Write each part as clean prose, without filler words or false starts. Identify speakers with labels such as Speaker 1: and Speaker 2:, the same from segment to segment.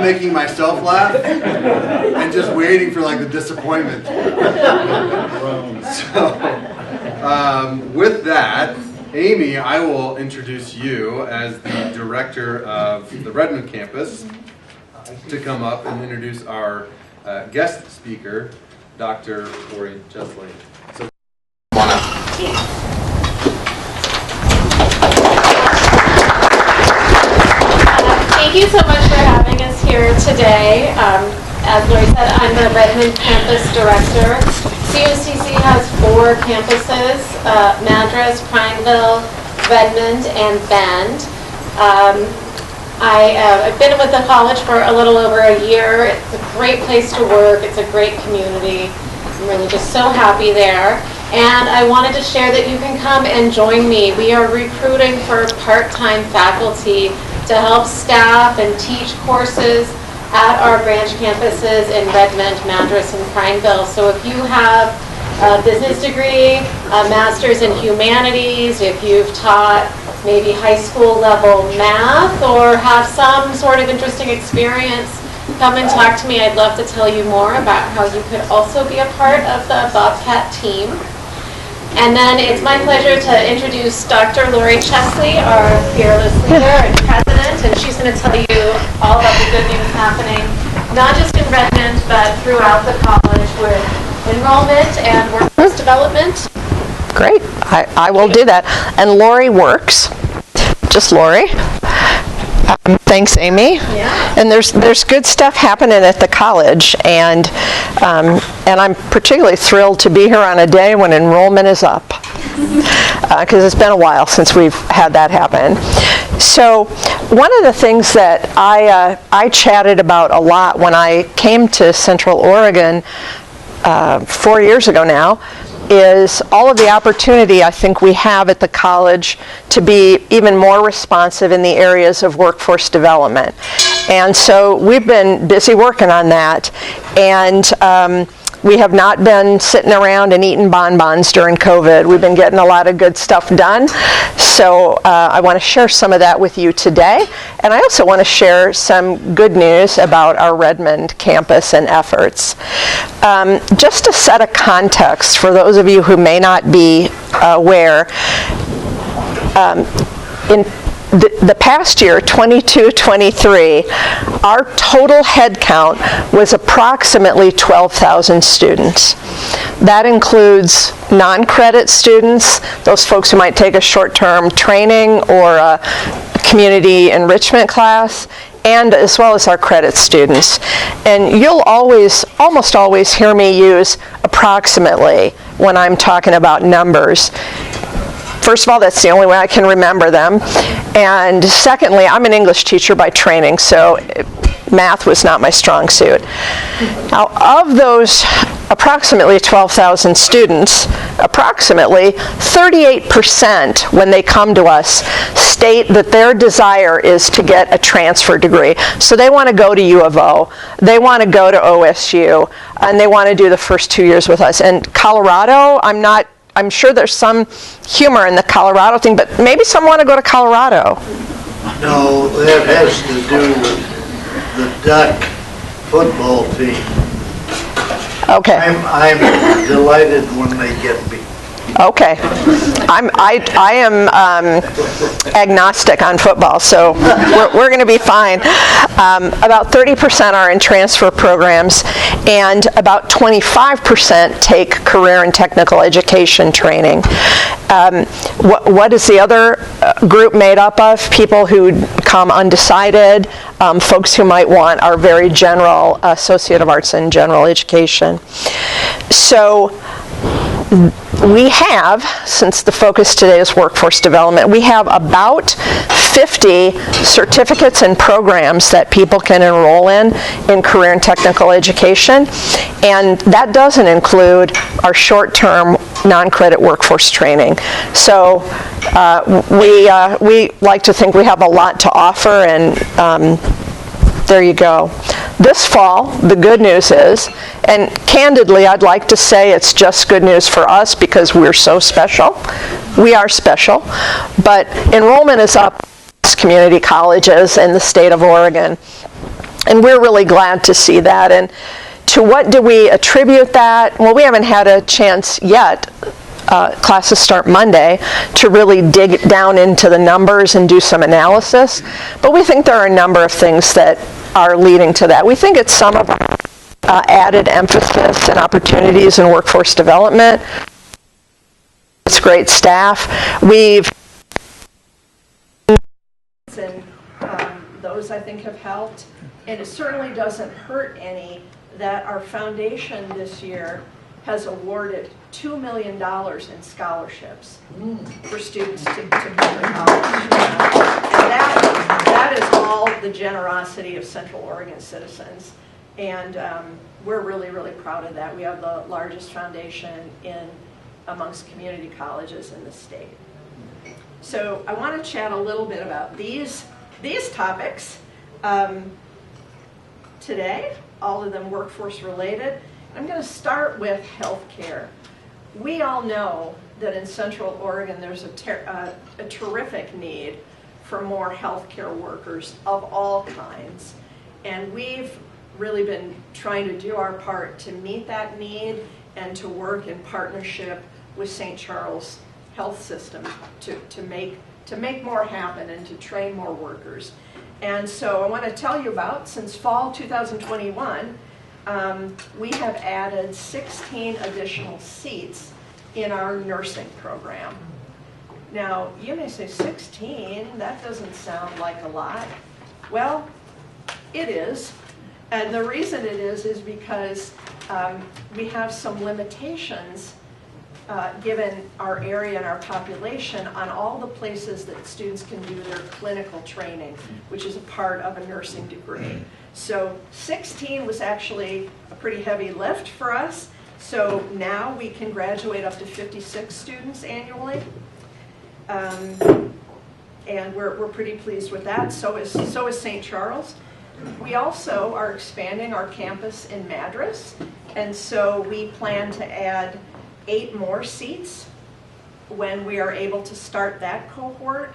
Speaker 1: love making myself laugh and just waiting for like the disappointment. So, with that, Amy, I will introduce you as the director of the Redmond campus to come up and introduce our guest speaker, Dr. Laurie Chesley. So, come on up.
Speaker 2: Thank you so much for having us here today. As Laurie said, I'm the Redmond campus director. COCC has 4 campuses, Madras, Prineville, Redmond, and Bend. I've been with the college for a little over a year. It's a great place to work. It's a great community. I'm really just so happy there. And I wanted to share that you can come and join me. We are recruiting for part-time faculty to help staff and teach courses at our branch campuses in Redmond, Madras, and Prineville. So if you have a business degree, a master's in humanities, if you've taught maybe high school level math, or have some sort of interesting experience, come and talk to me. I'd love to tell you more about how you could also be a part of the Bobcat team. And then it's my pleasure to introduce Dr. Laurie Chesley, our fearless leader and president, and she's going to tell you all about the good news happening, not just in Redmond, but throughout the college with enrollment and workforce development.
Speaker 3: Great. I will do that. And Laurie works. Just Laurie. Thanks, Amy.
Speaker 2: Yeah.
Speaker 3: And there's good stuff happening at the college, and I'm particularly thrilled to be here on a day when enrollment is up, because it's been a while since we've had that happen. So one of the things that I chatted about a lot when I came to Central Oregon 4 years ago now is all of the opportunity I think we have at the college to be even more responsive in the areas of workforce development. And so we've been busy working on that, and we have not been sitting around and eating bonbons during COVID. We've been getting a lot of good stuff done. So I want to share some of that with you today. And I also want to share some good news about our Redmond campus and efforts. Just to set a context for those of you who may not be aware, in the past year, 22-23, our total head count was approximately 12,000 students. That includes non-credit students, those folks who might take a short-term training or a community enrichment class, and as well as our credit students. And you'll almost always hear me use approximately when I'm talking about numbers. First of all, that's the only way I can remember them. And secondly, I'm an English teacher by training, so math was not my strong suit. Now, of those approximately 12,000 students, approximately 38% when they come to us state that their desire is to get a transfer degree. So they want to go to U of O, they want to go to OSU, and they want to do the first 2 years with us. And Colorado, I'm sure there's some humor in the Colorado thing, but maybe some want to go to Colorado.
Speaker 4: No, that has to do with the duck football team.
Speaker 3: Okay.
Speaker 4: I'm delighted when they get beat.
Speaker 3: Okay. I am agnostic on football, so we're going to be fine. About 30% are in transfer programs, and about 25% take career and technical education training. What is the other group made up of? People who come undecided, folks who might want our very general Associate of Arts in General Education. So we have, since the focus today is workforce development, we have about 50 certificates and programs that people can enroll in career and technical education, and that doesn't include our short-term non-credit workforce training. So we like to think we have a lot to offer, and there you go. This fall, the good news is, and candidly, I'd like to say it's just good news for us because we're so special. We are special, but enrollment is up in community colleges in the state of Oregon. And we're really glad to see that. And to what do we attribute that? Well, we haven't had a chance yet, classes start Monday, to really dig down into the numbers and do some analysis. But we think there are a number of things that are leading to that. We think it's some of our added emphasis and opportunities in workforce development. It's great staff.
Speaker 5: And those I think have helped. And it certainly doesn't hurt any that our foundation this year has awarded $2 million in scholarships for students to go to college. And that is all the generosity of Central Oregon citizens. And we're really, really proud of that. We have the largest foundation amongst community colleges in the state. So I want to chat a little bit about these topics today, all of them workforce related. I'm going to start with healthcare. We all know that in Central Oregon there's a terrific need for more healthcare workers of all kinds. And we've really been trying to do our part to meet that need and to work in partnership with St. Charles Health System to make more happen and to train more workers. And so I want to tell you about, since fall 2021, we have added 16 additional seats in our nursing program. Now, you may say 16, that doesn't sound like a lot. Well, it is. And the reason it is because we have some limitations given our area and our population on all the places that students can do their clinical training, which is a part of a nursing degree. So 16 was actually a pretty heavy lift for us. So now we can graduate up to 56 students annually. And we're pretty pleased with that. So is St. Charles. We also are expanding our campus in Madras. And so we plan to add 8 more seats when we are able to start that cohort.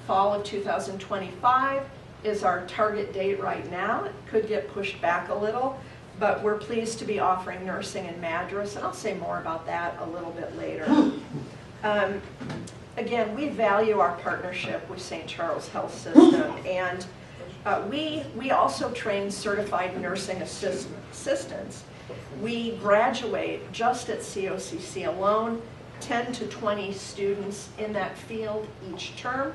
Speaker 5: Fall of 2025 is our target date right now. It could get pushed back a little, but we're pleased to be offering nursing in Madras, and I'll say more about that a little bit later. Again, we value our partnership with St. Charles Health System, and we also train certified nursing assistants. We graduate just at COCC alone, 10 to 20 students in that field each term.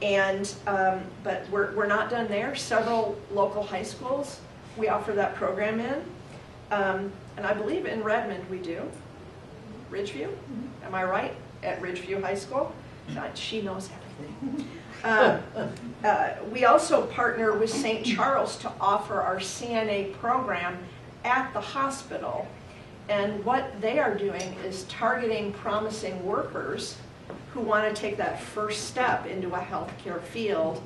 Speaker 5: And but we're not done there. Several local high schools we offer that program in, and I believe in Redmond we do. Ridgeview, am I right? At Ridgeview High School. God, she knows everything. We also partner with St. Charles to offer our CNA program at the hospital, and what they are doing is targeting promising workers who want to take that first step into a healthcare field,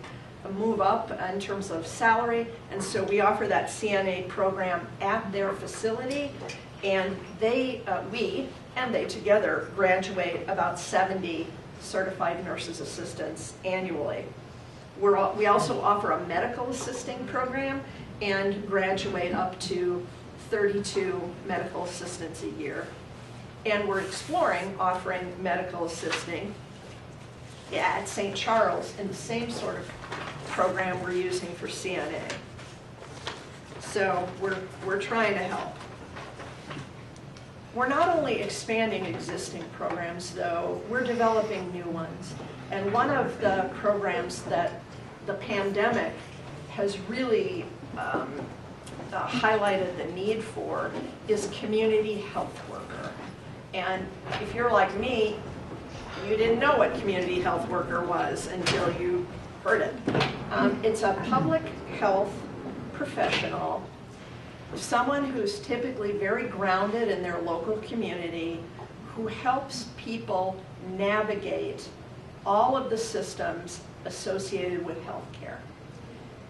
Speaker 5: move up in terms of salary, and so we offer that CNA program at their facility, and we and they together graduate about 70 certified nurses assistants annually. We also offer a medical assisting program and graduate up to 32 medical assistants a year. And we're exploring offering medical assisting at St. Charles in the same sort of program we're using for CNA. So we're trying to help. We're not only expanding existing programs, though, we're developing new ones. And one of the programs that the pandemic has really highlighted the need for is community health worker. And if you're like me, you didn't know what community health worker was until you heard it. It's a public health professional, someone who's typically very grounded in their local community, who helps people navigate all of the systems associated with healthcare.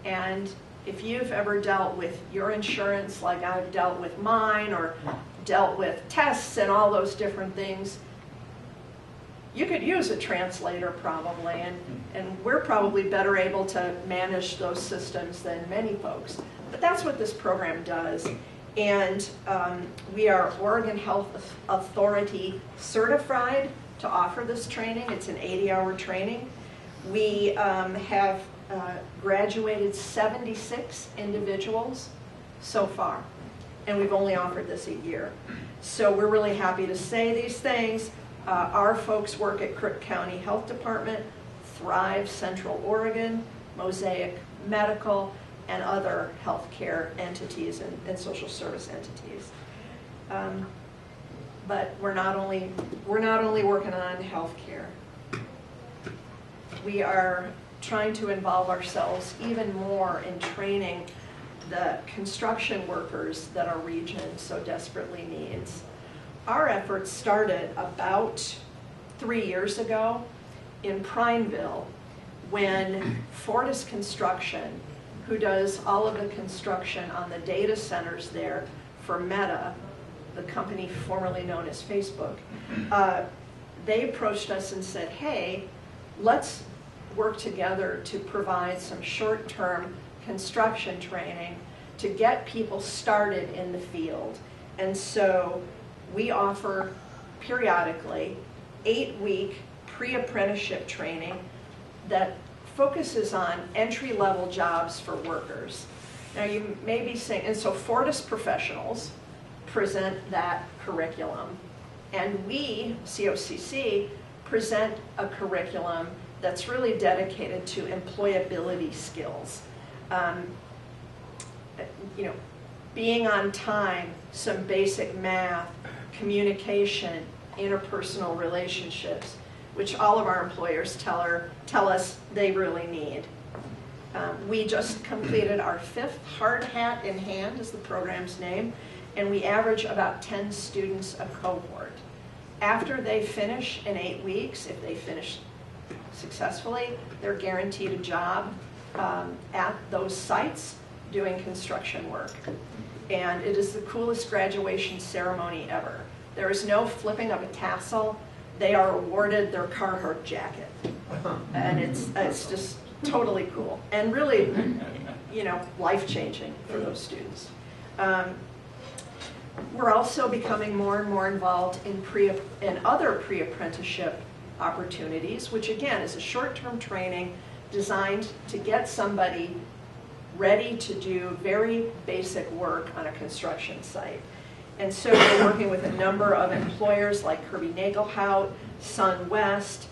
Speaker 5: And if you've ever dealt with your insurance like I've dealt with mine, or dealt with tests and all those different things, you could use a translator probably, and we're probably better able to manage those systems than many folks. But that's what this program does. And we are Oregon Health Authority certified to offer this training. It's an 80-hour training. We have graduated 76 individuals so far, and we've only offered this a year. So we're really happy to say these things. Our folks work at Crook County Health Department, Thrive Central Oregon, Mosaic Medical, and other healthcare entities and social service entities. But we're not only working on healthcare. We are trying to involve ourselves even more in training the construction workers that our region so desperately needs. Our efforts started about 3 years ago in Prineville when Fortis Construction, who does all of the construction on the data centers there for Meta, the company formerly known as Facebook, they approached us and said, hey, let's work together to provide some short-term construction training to get people started in the field. And so we offer periodically 8-week pre-apprenticeship training that focuses on entry-level jobs for workers. Now you may be saying, and so Fortis professionals present that curriculum, and we, COCC, present a curriculum that's really dedicated to employability skills. You know, being on time, some basic math, communication, interpersonal relationships, which all of our employers tell us they really need. We just completed our 5th Hard Hat in Hand is the program's name, and we average about 10 students a cohort. After they finish in 8 weeks, if they finish successfully, they're guaranteed a job at those sites doing construction work. And it is the coolest graduation ceremony ever. There is no flipping of a tassel. They are awarded their Carhartt jacket. And it's just totally cool. And really, you know, life-changing for those students. We're also becoming more and more involved in other pre-apprenticeship opportunities, which again is a short-term training designed to get somebody ready to do very basic work on a construction site. And so we're working with a number of employers like Kirby Nagelhout, SunWest.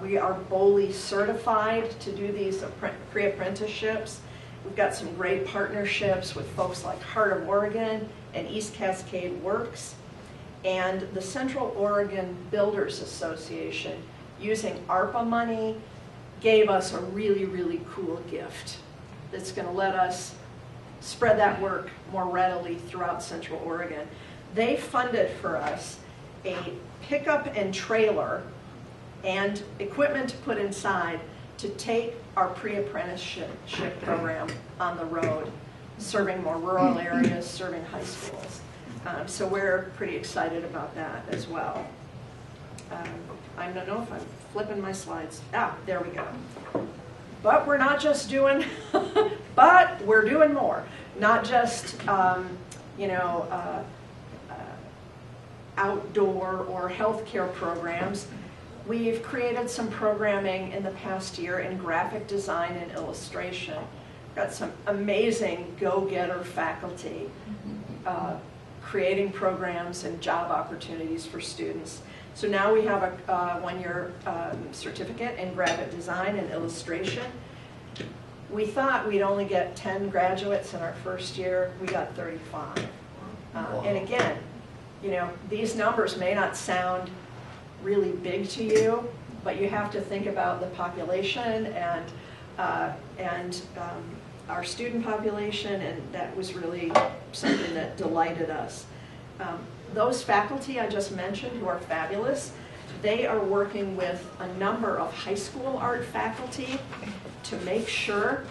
Speaker 5: We are BOLI certified to do these pre-apprenticeships. We've got some great partnerships with folks like Heart of Oregon and East Cascade Works. And the Central Oregon Builders Association, using ARPA money, gave us a really, really cool gift that's going to let us spread that work more readily throughout Central Oregon. They funded for us a pickup and trailer and equipment to put inside to take our pre-apprenticeship program on the road, serving more rural areas, serving high schools. So we're pretty excited about that as well. I don't know if I'm flipping my slides. There we go. But we're not just doing, but we're doing more. Not just, outdoor or healthcare programs. We've created some programming in the past year in graphic design and illustration. Got some amazing go-getter faculty creating programs and job opportunities for students. So now we have a one-year certificate in graphic design and illustration. We thought we'd only get 10 graduates in our first year. We got 35. And again, you know, these numbers may not sound really big to you, but you have to think about the population and our student population, and that was really something that delighted us. Those faculty I just mentioned, who are fabulous, they are working with a number of high school art faculty to make sure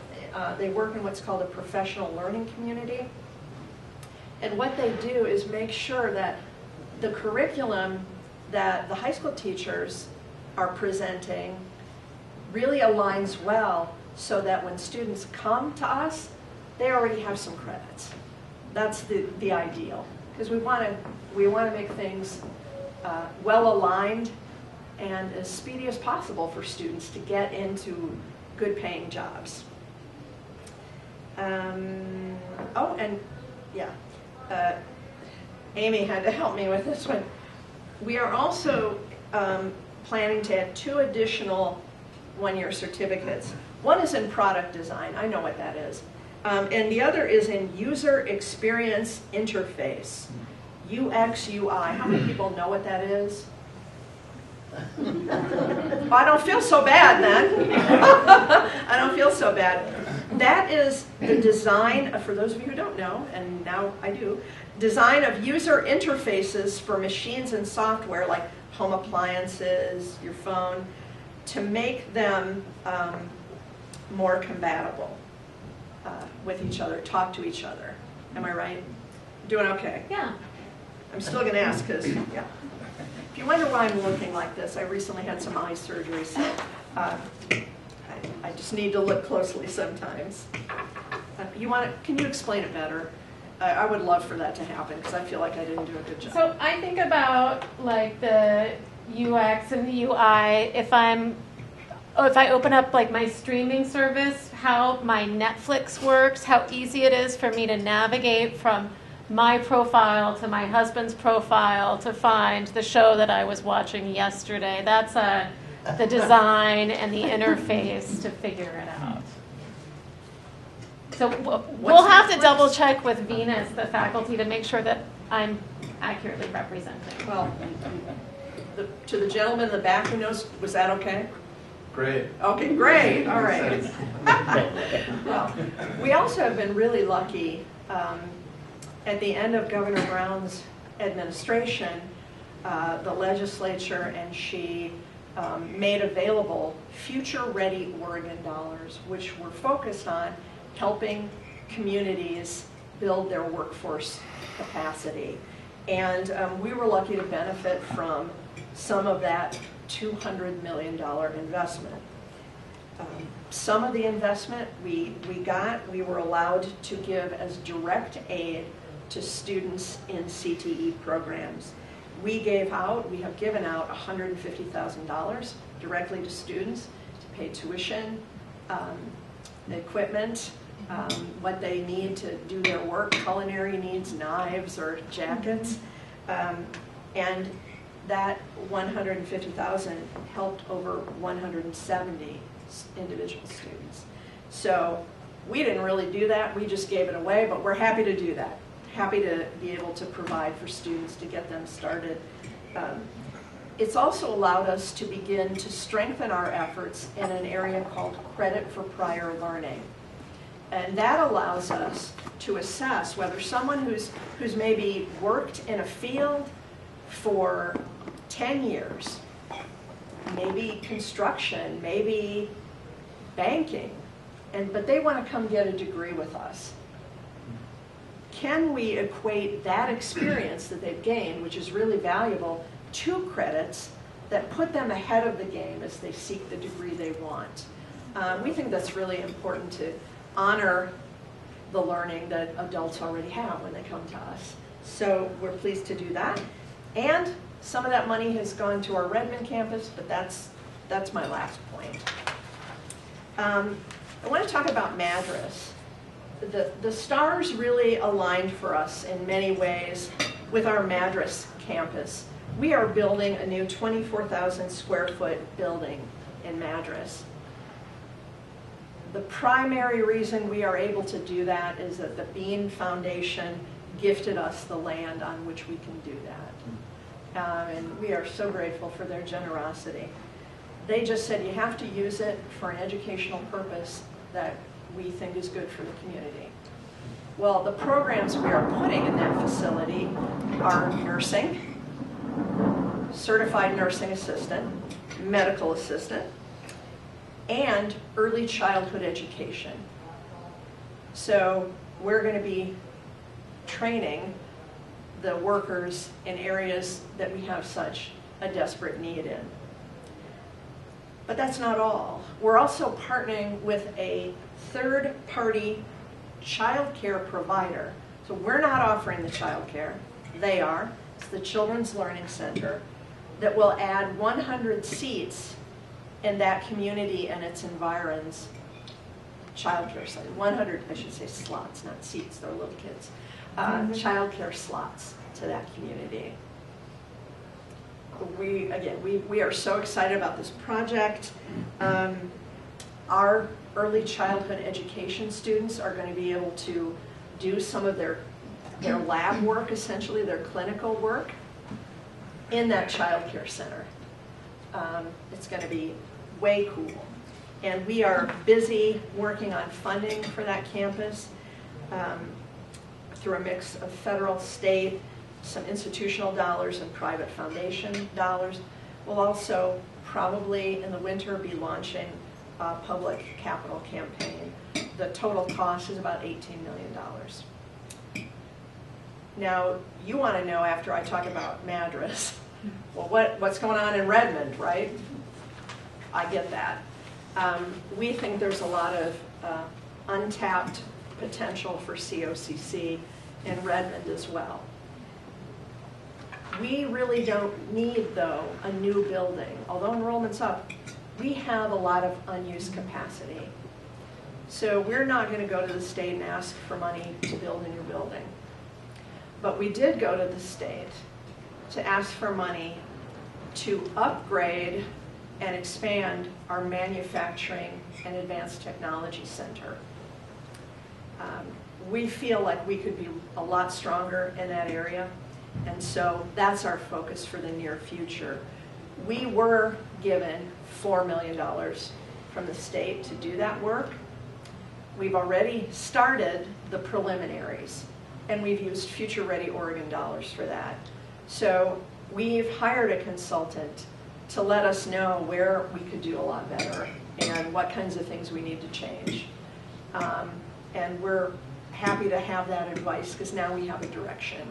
Speaker 5: they work in what's called a professional learning community. And what they do is make sure that the curriculum that the high school teachers are presenting really aligns well so that when students come to us, they already have some credits. That's the ideal, because we want to make things well aligned and as speedy as possible for students to get into good paying jobs. Oh, and yeah, Amy had to help me with this one. We are also planning to add 2 additional one-year certificates. One is in product design, I know what that is. And the other is in user experience interface, UX, UI. How many people know what that is? Well, I don't feel so bad then. I don't feel so bad. That is the design, for those of you who don't know, and now I do, design of user interfaces for machines and software like home appliances, your phone, to make them more compatible with each other, talk to each other. Am I right? Doing okay?
Speaker 2: Yeah.
Speaker 5: I'm still going to ask because, yeah. If you wonder why I'm looking like this, I recently had some eye surgery, so I just need to look closely sometimes. Can you explain it better? I would love for that to happen because I feel like I didn't do a good job.
Speaker 2: So I think about like the UX and the UI. If I open up like my streaming service, how my Netflix works, how easy it is for me to navigate from my profile to my husband's profile to find the show that I was watching yesterday. That's the design and the interface to figure it out. So we'll have to double check with Venus, the faculty, to make sure that I'm accurately representing.
Speaker 5: Well, to the gentleman in the back who knows, was that okay?
Speaker 1: Great.
Speaker 5: Okay, great, all right. Well, we also have been really lucky. At the end of Governor Brown's administration, the legislature and she made available Future Ready Oregon dollars, which were focused on helping communities build their workforce capacity. And we were lucky to benefit from some of that $200 million investment. Some of the investment we were allowed to give as direct aid to students in CTE programs. We have given out $150,000 directly to students to pay tuition, equipment, what they need to do their work, culinary needs, knives or jackets. And that $150,000 helped over 170 individual students. So we didn't really do that, we just gave it away, but we're happy to do that. Happy to be able to provide for students to get them started. It's also allowed us to begin to strengthen our efforts in an area called credit for prior learning. And that allows us to assess whether someone who's maybe worked in a field for 10 years, maybe construction, maybe banking, but they want to come get a degree with us. Can we equate that experience that they've gained, which is really valuable, to credits that put them ahead of the game as they seek the degree they want? We think that's really important to honor the learning that adults already have when they come to us. So we're pleased to do that. And some of that money has gone to our Redmond campus, but that's my last point. I want to talk about Madras. The stars really aligned for us in many ways with our Madras campus. We are building a new 24,000 square foot building in Madras. The primary reason we are able to do that is that the Bean Foundation gifted us the land on which we can do that. And we are so grateful for their generosity. They just said you have to use it for an educational purpose that we think is good for the community. Well, the programs we are putting in that facility are nursing, certified nursing assistant, medical assistant, and early childhood education. So we're going to be training the workers in areas that we have such a desperate need in. But that's not all. We're also partnering with a third-party childcare provider. So we're not offering the childcare, they are. It's the Children's Learning Center that will add 100 seats in that community and its environs. Childcare, 100, I should say slots, not seats, they're little kids. Childcare slots to that community. We are so excited about this project. Our early childhood education students are going to be able to do some of their lab work, essentially their clinical work, in that child care center. It's going to be way cool. And we are busy working on funding for that campus through a mix of federal, state, some institutional dollars and private foundation dollars. We'll also probably in the winter be launching a public capital campaign. The total cost is about $18 million. Now, you want to know after I talk about Madras, well, what's going on in Redmond, right? I get that. We think there's a lot of untapped potential for COCC in Redmond as well. We really don't need, though, a new building. Although enrollment's up, we have a lot of unused capacity. So we're not going to go to the state and ask for money to build a new building. But we did go to the state to ask for money to upgrade and expand our manufacturing and advanced technology center. We feel like we could be a lot stronger in that area, and so that's our focus for the near future. We were given $4 million from the state to do that work. We've already started the preliminaries, and we've used Future Ready Oregon dollars for that. So we've hired a consultant to let us know where we could do a lot better and what kinds of things we need to change. And we're happy to have that advice because now we have a direction.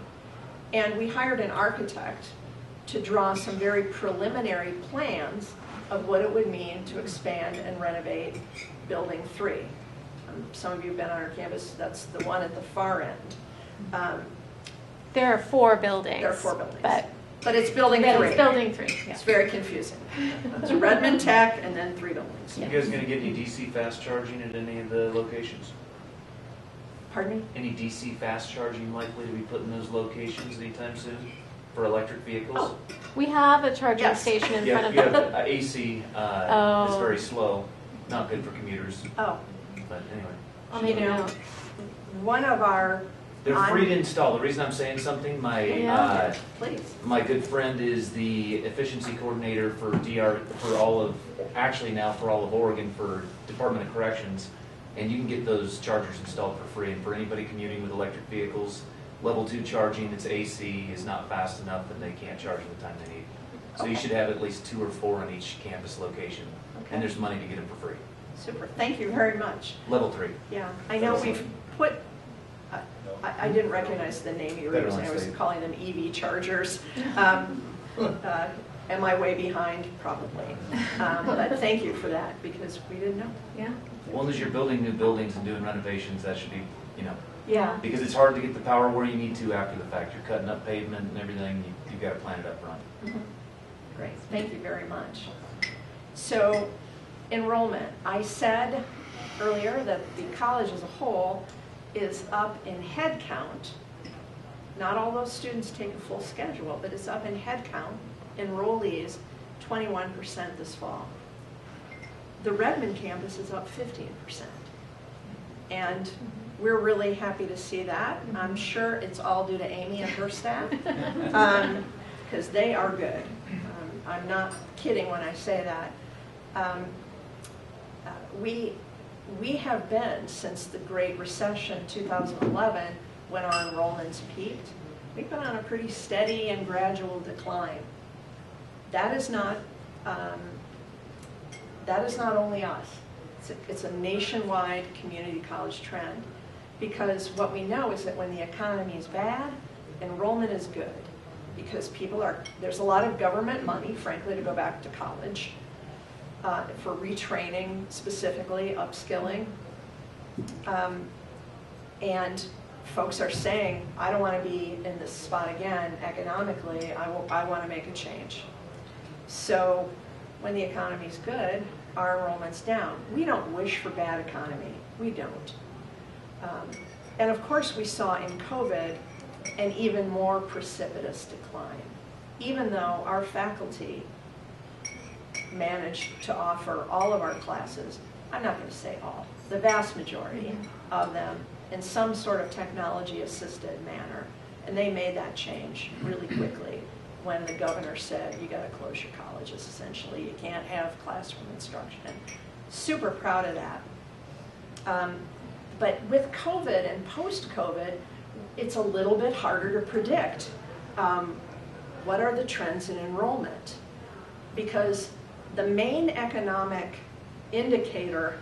Speaker 5: And we hired an architect to draw some very preliminary plans of what it would mean to expand and renovate Building 3. Some of you have been on our campus, that's the one at the far end.
Speaker 2: There are 4 buildings.
Speaker 5: There are 4 buildings.
Speaker 2: But
Speaker 5: it's Building 3.
Speaker 2: it's Building 3. Yeah.
Speaker 5: It's very confusing. It's Redmond Tech and then 3 buildings.
Speaker 6: You guys gonna get any DC fast charging at any of the locations?
Speaker 5: Pardon me?
Speaker 6: Any DC fast charging likely to be put in those locations anytime soon for electric vehicles?
Speaker 5: Oh.
Speaker 2: We have a charging
Speaker 5: Yes.
Speaker 2: station in
Speaker 6: You
Speaker 2: front
Speaker 6: have,
Speaker 2: of
Speaker 6: you
Speaker 2: the...
Speaker 6: have AC,
Speaker 2: Oh.
Speaker 6: it's very slow, not good for commuters,
Speaker 5: Oh,
Speaker 6: but anyway.
Speaker 2: I'll make a
Speaker 5: You know,
Speaker 2: note.
Speaker 5: one of our...
Speaker 6: They're free to install. The reason I'm saying something,
Speaker 2: Yeah.
Speaker 5: Please.
Speaker 6: my good friend is the efficiency coordinator for for all of Oregon for Department of Corrections, and you can get those chargers installed for free. And for anybody commuting with electric vehicles, level 2 charging, it's AC, is not fast enough, and they can't charge the time they need. So you should have at least 2 or 4 on each campus location,
Speaker 5: Okay.
Speaker 6: and there's money to get them for free.
Speaker 5: Super. Thank you very much.
Speaker 6: Level 3.
Speaker 5: Yeah, I know we've put, I didn't recognize the name you were
Speaker 6: Better
Speaker 5: using. I was
Speaker 6: state.
Speaker 5: calling them EV chargers. Am I way behind? Probably. But thank you for that because we didn't know.
Speaker 2: Yeah.
Speaker 6: Well, as you're building new buildings and doing renovations, that should be,
Speaker 5: Yeah.
Speaker 6: because it's hard to get the power where you need to after the fact. You're cutting up pavement and everything, you've got to plan it up front.
Speaker 5: Great, thank you very much. So, enrollment. I said earlier that the college as a whole is up in head count. Not all those students take a full schedule, but it's up in head count. Enrollees, 21% this fall. The Redmond campus is up 15%. And we're really happy to see that. I'm sure it's all due to Amy and her staff, because they are good. I'm not kidding when I say that. We have been, since the Great Recession, 2011, when our enrollments peaked, we've been on a pretty steady and gradual decline. That is not only us. It's a nationwide community college trend, because what we know is that when the economy is bad, enrollment is good, because there's a lot of government money, frankly, to go back to college. for retraining specifically, upskilling. And folks are saying, I don't want to be in this spot again economically, I want to make a change. So when the economy's good, our enrollment's down. We don't wish for bad economy, we don't. And of course we saw in COVID an even more precipitous decline, even though our faculty managed to offer all of our classes, I'm not going to say all, the vast majority of them in some sort of technology-assisted manner. And they made that change really quickly when the governor said, you got to close your colleges, essentially. You can't have classroom instruction. Super proud of that. But with COVID and post-COVID, it's a little bit harder to predict what are the trends in enrollment. Because the main economic indicator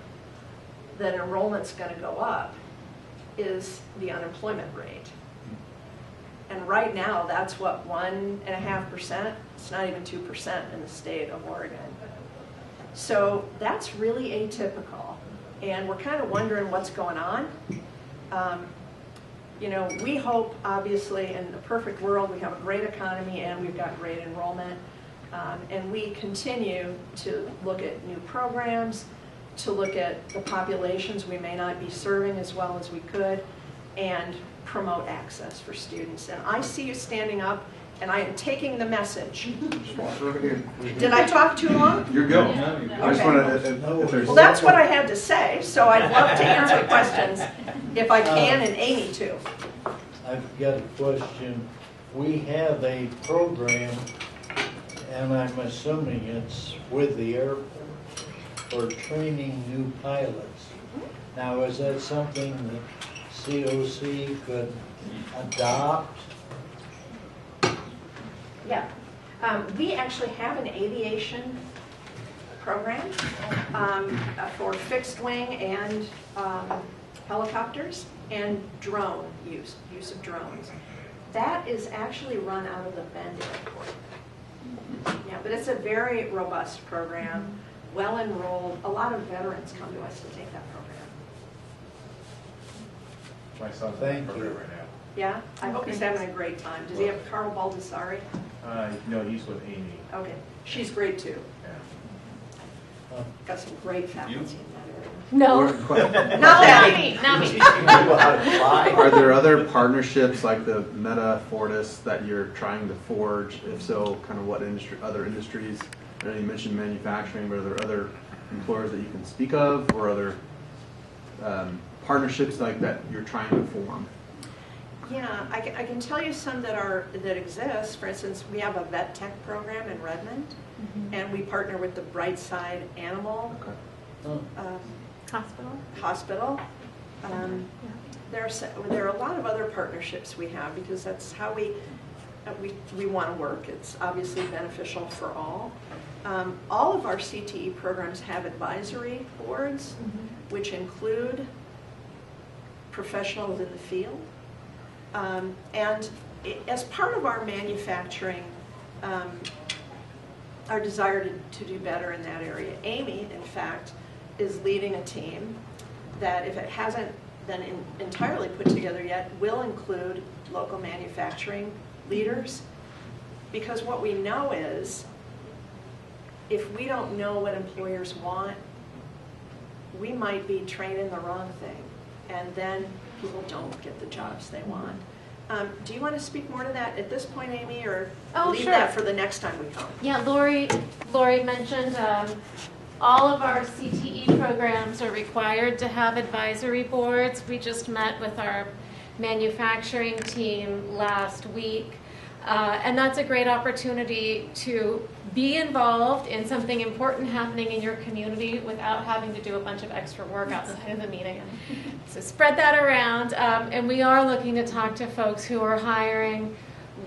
Speaker 5: that enrollment's going to go up is the unemployment rate. And right now, that's what, 1.5%? It's not even 2% in the state of Oregon. So that's really atypical. And we're kind of wondering what's going on. You know, we hope, obviously, in the perfect world, we have a great economy and we've got great enrollment. And we continue to look at new programs, to look at the populations we may not be serving as well as we could, and promote access for students. And I see you standing up, and I am taking the message. Did I talk too long?
Speaker 1: You're good.
Speaker 5: Okay.
Speaker 1: I just want to, if there's...
Speaker 5: Well, that's what I had to say, so I'd love to answer questions if I can, and Amy too.
Speaker 4: I've got a question. We have a program, and I'm assuming it's with the airport, for training new pilots. Now, is that something that COC could adopt?
Speaker 5: Yeah. We actually have an aviation program for fixed wing and helicopters and drone use of drones. That is actually run out of the Bend Airport. Yeah, but it's a very robust program, well enrolled. A lot of veterans come to us to take that program.
Speaker 7: My son's in the program right now.
Speaker 5: Yeah? I hope he's having a great time. Does he have Carl Baldessari?
Speaker 7: No, he's with Amy.
Speaker 5: Okay. She's great too.
Speaker 7: Yeah.
Speaker 5: Got some great faculty in that area.
Speaker 2: No,
Speaker 5: Not
Speaker 2: not
Speaker 5: that.
Speaker 2: me, not me.
Speaker 1: Are there other partnerships like the Meta Fortis that you're trying to forge? If so, kind of what other industries? I know you mentioned manufacturing, but are there other employers that you can speak of, or other partnerships like that you're trying to form?
Speaker 5: Yeah, I can tell you some that exist. For instance, we have a vet tech program in Redmond, and we partner with the Brightside Animal Hospital. There are a lot of other partnerships we have because that's how we want to work. It's obviously beneficial for all. All of our CTE programs have advisory boards, which include professionals in the field. And as part of our manufacturing, our desire to do better in that area, Amy, in fact, is leading a team that, if it hasn't been entirely put together yet, will include local manufacturing leaders. Because what we know is, if we don't know what employers want, we might be training the wrong thing, and then people don't get the jobs they want. Do you want to speak more to that at this point, Amy, or leave
Speaker 2: Sure.
Speaker 5: that for the next time we come?
Speaker 2: Yeah, Laurie mentioned all of our CTE programs are required to have advisory boards. We just met with our manufacturing team last week. And that's a great opportunity to be involved in something important happening in your community without having to do a bunch of extra work outside of the meeting. So spread that around. And we are looking to talk to folks who are hiring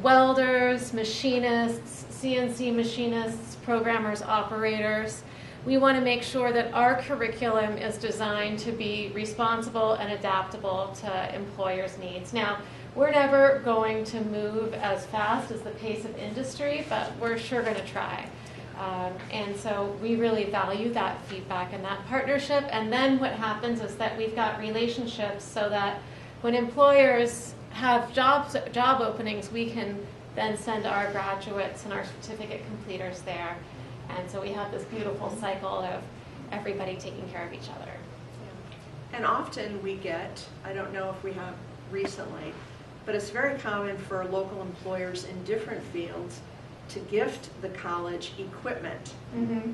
Speaker 2: welders, machinists, CNC machinists, programmers, operators. We want to make sure that our curriculum is designed to be responsible and adaptable to employers' needs. Now, we're never going to move as fast as the pace of industry, but we're sure going to try. And so we really value that feedback and that partnership. And then what happens is that we've got relationships so that when employers have job openings, we can then send our graduates and our certificate completers there. And so we have this beautiful cycle of everybody taking care of each other.
Speaker 5: And often we get, I don't know if we have recently, but it's very common for local employers in different fields to gift the college equipment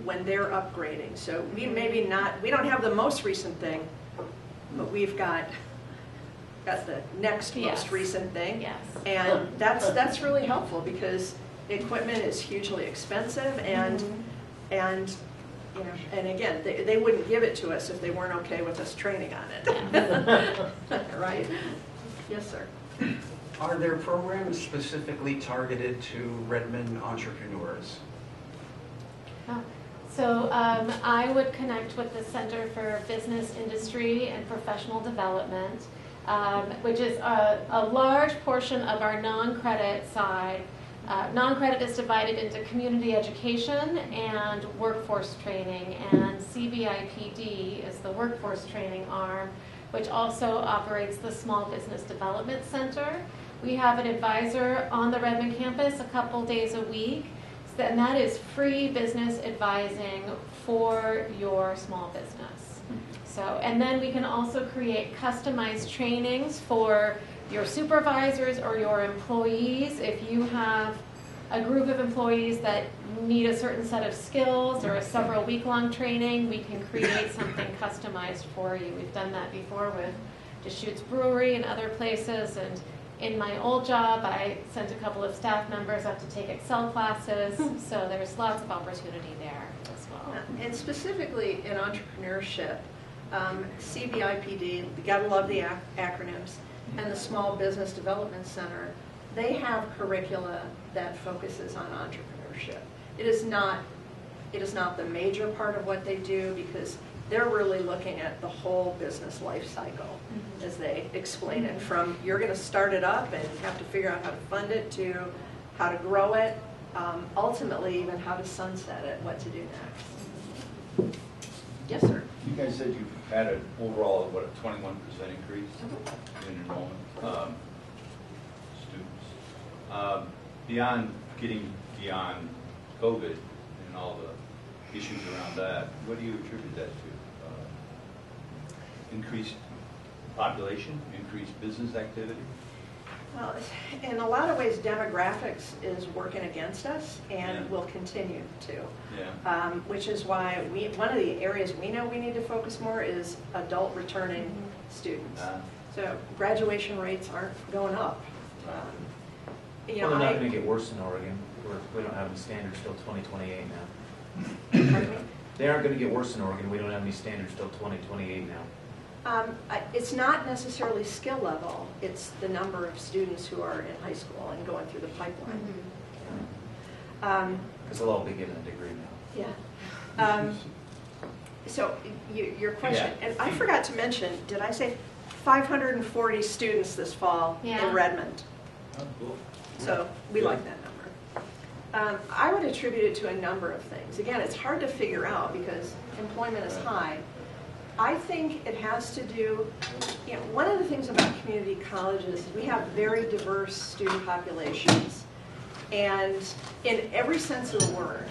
Speaker 5: when they're upgrading. So we maybe not, we don't have the most recent thing, but we've got the next most recent thing.
Speaker 2: Yes.
Speaker 5: And that's really helpful because equipment is hugely expensive and you know, and again, they wouldn't give it to us if they weren't okay with us training on it. Right? Yes, sir.
Speaker 8: Are there programs specifically targeted to Redmond entrepreneurs?
Speaker 2: So I would connect with the Center for Business, Industry, and Professional Development, which is a large portion of our non-credit side. Non-credit is divided into community education and workforce training, and CBIPD is the workforce training arm, which also operates the Small Business Development Center. We have an advisor on the Redmond campus a couple days a week, and that is free business advising for your small business. So, and then we can also create customized trainings for your supervisors or your employees. If you have a group of employees that need a certain set of skills or a several week-long training, we can create something customized for you. We've done that before with Deschutes Brewery and other places, and in my old job, I sent a couple of staff members up to take Excel classes, so there's lots of opportunity there as well.
Speaker 5: And specifically in entrepreneurship, CBIPD, you gotta love the acronyms, and the Small Business Development Center, they have curricula that focuses on entrepreneurship. It is not the major part of what they do because they're really looking at the whole business life cycle as they explain it, from you're going to start it up and have to figure out how to fund it to how to grow it, ultimately even how to sunset it, what to do next. Yes, sir.
Speaker 9: You guys said you've had an overall, what, a 21% increase in enrollment students. Beyond COVID and all the issues around that, what do you attribute that to? Increased population, increased business activity?
Speaker 5: Well, in a lot of ways, demographics is working against us and will continue to.
Speaker 9: Yeah.
Speaker 5: Which is why one of the areas we know we need to focus more is adult returning students. So graduation rates aren't going up. You know,
Speaker 6: Well, they're not going to get worse in Oregon. We don't have any standards till 2028 now.
Speaker 5: Pardon me?
Speaker 6: They aren't going to get worse in Oregon. We don't have any standards till 2028 now.
Speaker 5: It's not necessarily skill level, it's the number of students who are in high school and going through the pipeline.
Speaker 6: Because they'll all be given a degree now.
Speaker 5: Yeah. So your question, and I forgot to mention, did I say 540 students this fall in Redmond?
Speaker 9: Oh, cool.
Speaker 5: So we like that number. I would attribute it to a number of things. Again, it's hard to figure out because employment is high. I think it has to do, you know, one of the things about community colleges is we have very diverse student populations, and in every sense of the word.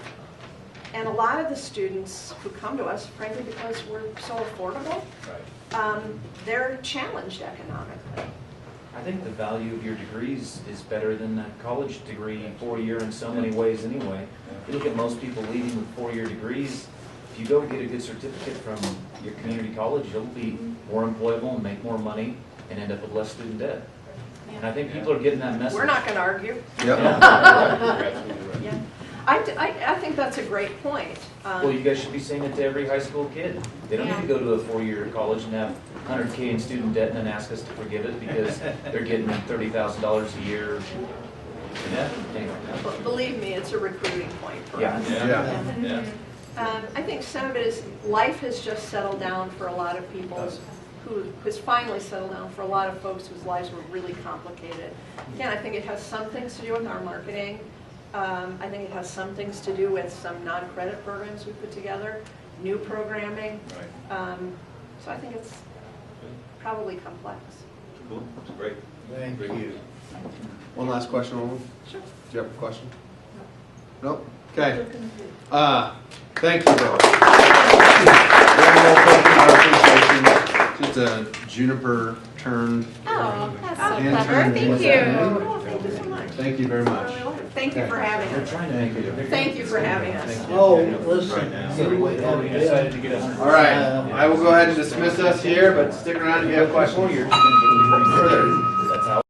Speaker 5: And a lot of the students who come to us, frankly, because we're so affordable, they're challenged economically.
Speaker 6: I think the value of your degrees is better than a college degree, 4-year in so many ways anyway. If you look at most people leaving with 4-year degrees, if you go get a good certificate from your community college, you'll be more employable and make more money and end up with less student debt. And I think people are getting that message.
Speaker 5: We're not going to argue.
Speaker 1: Yep.
Speaker 9: You're absolutely right.
Speaker 5: Yeah. I think that's a great point.
Speaker 6: Well, you guys should be saying it to every high school kid. They don't need to go to a 4-year college and have $100K in student debt and then ask us to forgive it because they're getting $30,000 a year. Anyway.
Speaker 5: Believe me, it's a recruiting point for us.
Speaker 1: Yeah.
Speaker 5: I think some of it is life has just settled down for a lot of people who has finally settled down for a lot of folks whose lives were really complicated. Again, I think it has some things to do with our marketing I think it has some things to do with some non-credit programs we put together, new programming.
Speaker 9: Right.
Speaker 5: So I think it's probably complex.
Speaker 9: Cool, that's great.
Speaker 4: Thank you.
Speaker 1: One last question, Olin?
Speaker 5: Sure.
Speaker 1: Do you have a question? No? Okay. Thank you, Bill. Just a juniper turned.
Speaker 2: Oh, that's so
Speaker 1: hand
Speaker 2: clever.
Speaker 1: turned
Speaker 2: Thank
Speaker 1: this
Speaker 2: you.
Speaker 1: afternoon.
Speaker 5: Oh, thank you so much.
Speaker 1: Thank you very much.
Speaker 5: Thank you for having us. Thank you for having us.
Speaker 4: Oh, listen, we have
Speaker 7: Decided to get us.
Speaker 1: All right, I will go ahead and dismiss us here, but stick around if you have questions. Further.
Speaker 6: That's how.